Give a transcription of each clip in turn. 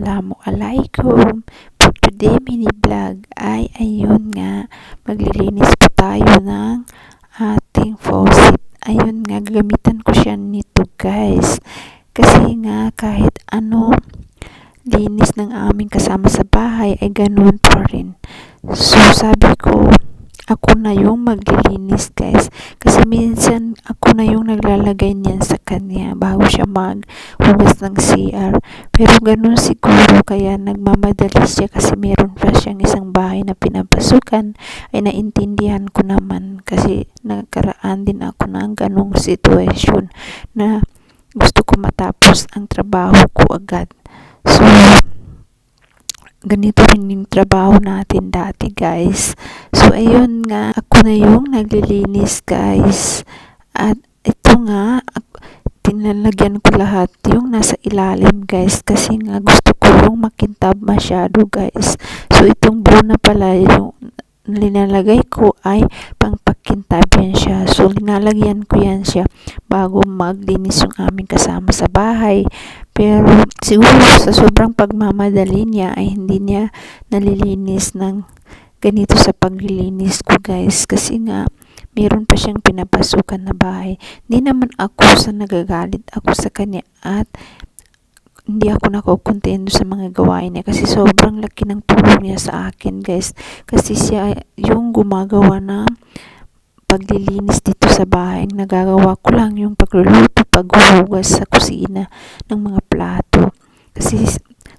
Assalamualaikum. For today mini vlog ay ayun nga, maglilinis po tayo ng ating faucet. Ayun nga, gagamitan ko siya nito guys. Kasi nga kahit ano linis ng aming kasama sa bahay ay ganun pa rin. So sabi ko, ako na yung maglilinis guys. Kasi minsan ako na yung naglalagay niyan sa kanya bago siya maghugas ng CR. Pero ganun siguro kaya nagmamadali siya kasi meron pa siyang isang bahay na pinapasukan. Ay naintindihan ko naman kasi nagkaraan din ako ng ganung sitwasyon na gusto ko matapos ang trabaho ko agad. So, ganito rin yung trabaho natin dati guys. So ayun nga, ako na yung naglilinis guys. At ito nga, tinalagyan ko lahat yung nasa ilalim guys. Kasi nga gusto ko yung makintab masyado guys. So itong buo na pala yung linalagay ko ay pangpakintab yan siya. So linalagyan ko yan siya bago maglinis yung aming kasama sa bahay. Pero siguro sa sobrang pagmamadali niya ay hindi niya nalilinis ng ganito sa paglilinis ko guys. Kasi nga meron pa siyang pinapasukan na bahay. Hindi naman ako sa nagagalit ako sa kanya at hindi ako nakukontento sa mga gawain niya kasi sobrang laki ng tulong niya sa akin guys. Kasi siya yung gumagawa ng paglilinis dito sa bahay. Nagagawa ko lang yung pagluluto, paghuhugas sa kusina ng mga plato. Kasi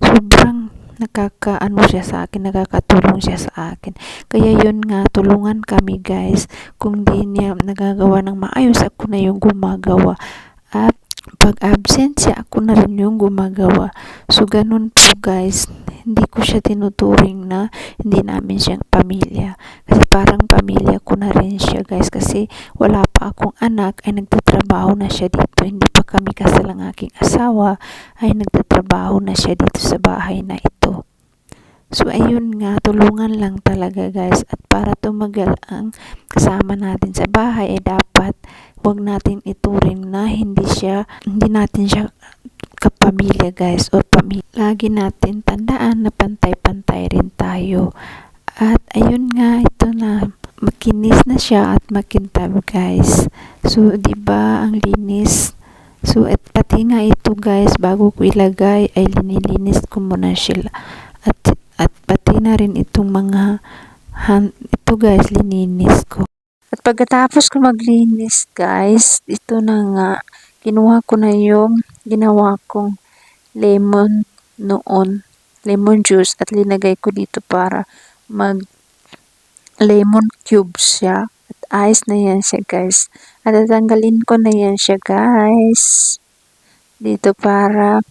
sobrang nakakaano siya sa akin, nakakatulong siya sa akin. Kaya yun nga, tulungan kami guys. Kung di niya nagagawa ng maayos, ako na yung gumagawa. At pag absent siya, ako na rin yung gumagawa. So ganun po guys, hindi ko siya tinuturing na hindi namin siyang pamilya. Kasi parang pamilya ko na rin siya guys. Kasi wala pa akong anak ay nagtatrabaho na siya dito. Hindi pa kami kasal ang aking asawa ay nagtatrabaho na siya dito sa bahay na ito. So ayun nga, tulungan lang talaga guys. At para tumagal ang kasama natin sa bahay ay dapat wag natin ituring na hindi natin siya kapamilya guys o pamilya. Lagi natin tandaan na pantay-pantay rin tayo. At ayun nga, ito na, makinis na siya at makintab guys. So di ba ang linis? So at pati nga ito guys, bago ko ilagay ay linilinis ko muna sila. At pati na rin itong mga ito guys, lininis ko. At pagkatapos ko maglinis guys, ito na nga, kinuha ko na yung ginawa kong lemon noon, lemon juice, at linagay ko dito para mag lemon cubes siya. At ayos na yan siya guys. At tatanggalin ko na yan siya guys. Dito para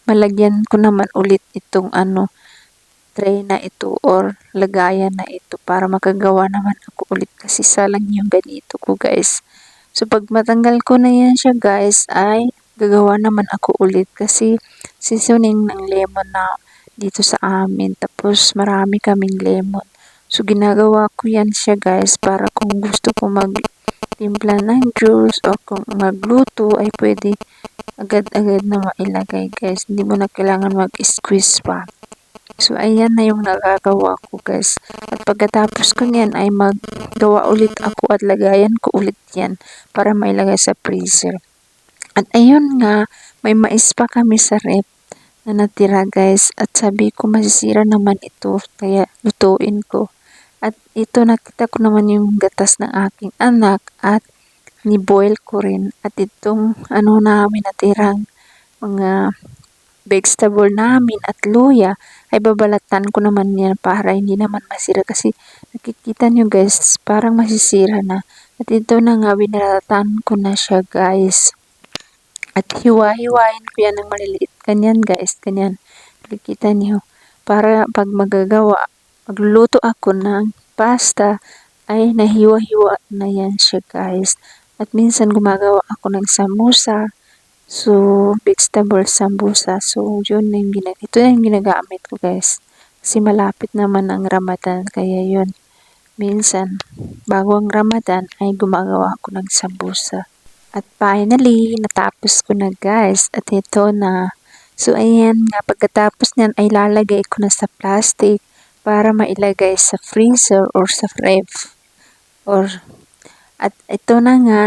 malagyan ko naman ulit itong tray na ito or lagayan na ito para makagawa naman ako ulit kasi salang yung ganito ko guys. So pag matanggal ko na yan siya guys ay gagawa naman ako ulit kasi seasoning ng lemon na dito sa amin, tapos marami kaming lemon. So ginagawa ko yan siya guys para kung gusto ko magtimpla ng juice o kung magluto ay pwede agad-agad na mailagay guys. Hindi mo na kailangan mag-squeeze pa. So, ayan na yung nagagawa ko guys. At pagkatapos ko niyan ay maggawa ulit ako at lagayan ko ulit yan para mailagay sa freezer. At ayun nga, may mais pa kami sa rep na natira guys. At sabi ko masisira naman ito kaya lutuin ko. At ito nakita ko naman yung gatas ng aking anak at ni-boil ko rin. At itong namin natirang mga vegetable namin at luya ay babalatan ko naman yan para hindi naman masira kasi nakikita nyo guys parang masisira na. At ito na nga, binalatan ko na siya guys. At hiwa-hiwain ko yan ng maliliit. Ganyan guys, ganyan. Nakikita nyo. Para pag magluluto ako ng pasta ay nahiwa-hiwa na yan siya guys. At minsan gumagawa ako ng samosa. So, vegetable sambusa. So, ito na yung ginagamit ko guys. Kasi malapit naman ang Ramadan. Kaya yun, minsan, bago ang Ramadan ay gumagawa ako ng sambusa. At finally, natapos ko na guys. At ito na, So ayan nga, pagkatapos niyan ay lalagay ko na sa plastic para mailagay sa freezer or sa ref. At ito na nga,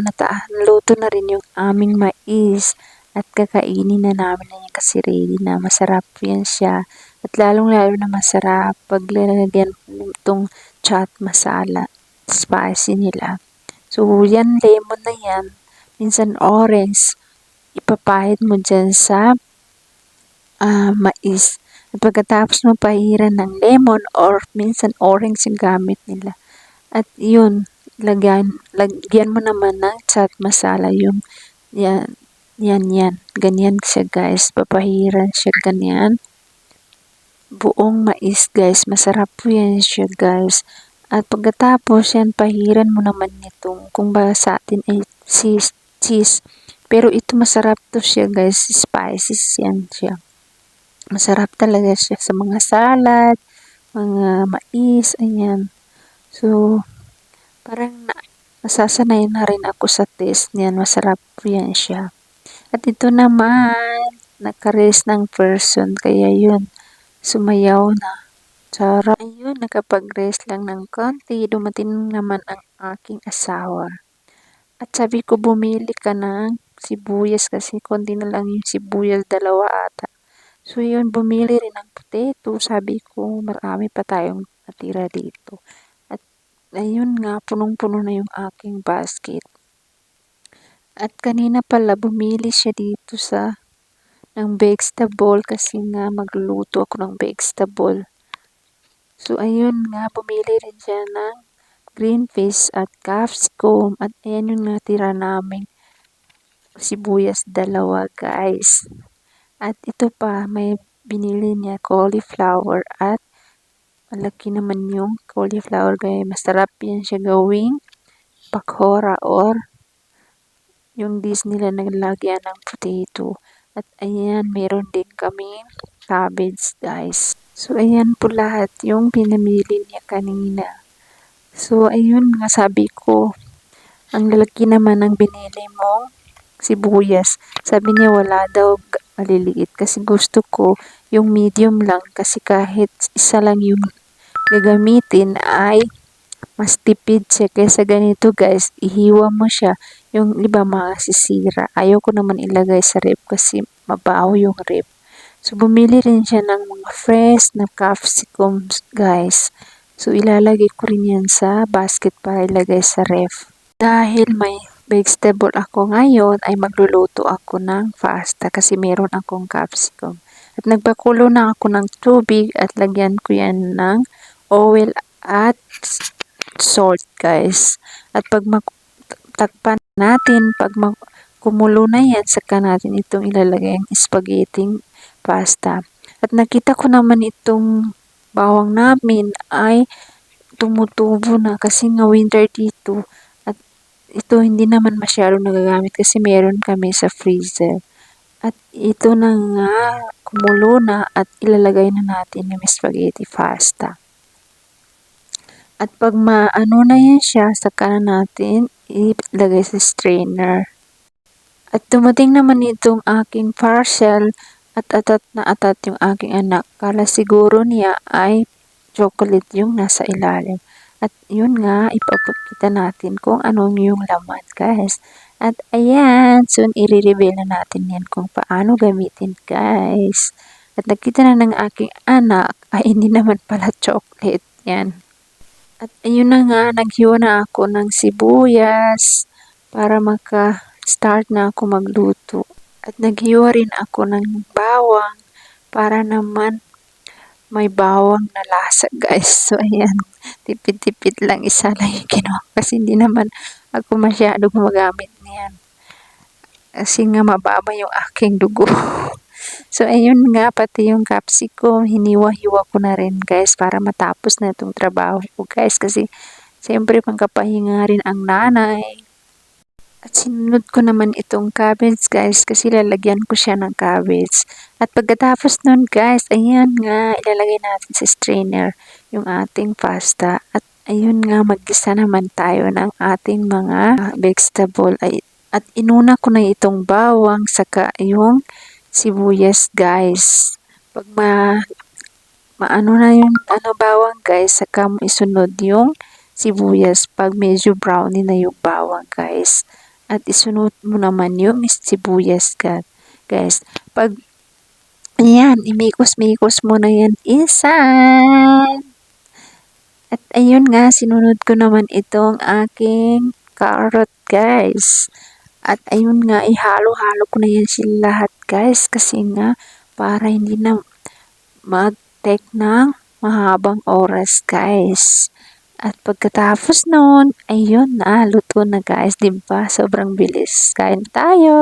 naluto na rin yung aming mais at kakainin na namin na yan kasi ready na. Masarap yan siya. At lalong-lalo na masarap pag lalagyan itong chaat masala, spicy nila. So, yan, lemon na yan. Minsan orange, ipapahid mo dyan sa mais. At pagkatapos mo pahiran ng lemon or minsan orange yung gamit nila. At yun, lagyan mo naman ng chaat masala yung yan, yan. Ganyan siya guys. Papahiran siya ganyan. Buong mais guys. Masarap po yan siya guys. At pagkatapos yan, pahiran mo naman nitong kung ba sa atin ay cheese. Pero ito masarap to siya guys. Spices yan siya. Masarap talaga siya sa mga salad, mga mais, ayan. So, parang nasasanay na rin ako sa taste niyan. Masarap yan siya. At ito naman, naka-rest ng person. Kaya yun, sumayaw na. Charot. Ayun, nakapag-rest lang ng konti. Dumating naman ang aking asawa. At sabi ko, bumili ka ng sibuyas kasi konti na lang yung sibuyas, 2 ata. So yun, bumili rin ng potato. Sabi ko, marami pa tayong natira dito. At ayun nga, punong-puno na yung aking basket. At kanina pala, bumili siya dito ng vegetable kasi nga magluto ako ng vegetable. So ayun nga, bumili rin siya ng green peas at capsicum. At ayan yung natira naming sibuyas, 2 guys. At ito pa, may binili niya cauliflower at malaki naman yung cauliflower kaya masarap yan siya gawing pakora or yung dish nila naglagyan ng potato. At ayan, meron din kaming cabbage guys. So ayan po lahat yung pinamili niya kanina. So ayun nga sabi ko, ang lalaki naman ng binili mo sibuyas. Sabi niya wala daw maliliit kasi gusto ko yung medium lang kasi kahit isa lang yung gagamitin ay mas tipid siya kaysa ganito guys, ihiwa mo siya, yung iba masisira. Ayaw ko naman ilagay sa ref kasi mabaho yung ref. So bumili rin siya ng mga fresh na capsicum guys. So ilalagay ko rin yan sa basket para ilagay sa ref. Dahil may vegetable ako ngayon ay magluluto ako ng pasta kasi meron akong capsicum. At nagpakulo na ako ng tubig at lagyan ko yan ng oil at salt guys. At pag takpan natin, pag kumulo na yan, saka natin itong ilalagay ang spaghetti pasta. At nakita ko naman itong bawang namin ay tumutubo na kasi nga winter dito. Ito hindi naman masyado nagagamit kasi meron kami sa freezer. At ito na nga, kumulo na at ilalagay na natin yung spaghetti pasta. At pag maano na yan siya, saka na natin ilagay sa strainer. At dumating naman itong aking parcel at atat na atat yung aking anak. Kala siguro niya ay chocolate yung nasa ilalim. At yun nga, ipapakita natin kung anong yung laman guys. At ayan, soon i-reveal na natin yan kung paano gamitin guys. At nakita na ng aking anak, ay hindi naman pala chocolate yan. At ayun na nga, naghiwa na ako ng sibuyas para maka-start na ako magluto. At naghiwa rin ako ng bawang para naman may bawang na lasa guys. So ayan, tipid-tipid lang, isa lang yung kinuha kasi hindi naman ako masyado gumagamit niyan. Kasi nga mababa yung aking dugo. So ayun nga, pati yung capsicum, hiniwa-hiwa ko na rin guys para matapos na itong trabaho ko guys. Kasi siyempre pangkapahinga rin ang nanay. At sinunod ko naman itong cabbage guys kasi lalagyan ko siya ng cabbage. At pagkatapos nun guys, ayan nga, ilalagay natin sa strainer yung ating pasta. At ayun nga, maggisa naman tayo ng ating mga vegetable. At inuna ko na itong bawang saka yung sibuyas guys. Pag maano na yung bawang guys, saka mo isunod yung sibuyas pag medyo brownie na yung bawang guys. At isunod mo naman yung sibuyas guys. Pag ayan, imikos-mikos mo na yan isa. At ayun nga, sinunod ko naman itong aking carrot guys. At ayun nga, ihalo-halo ko na yan sila lahat guys. Kasi nga, para hindi na mag-take ng mahabang oras guys. At pagkatapos nun, ayun na, luto na guys, 'di ba? Sobrang bilis. Kain tayo!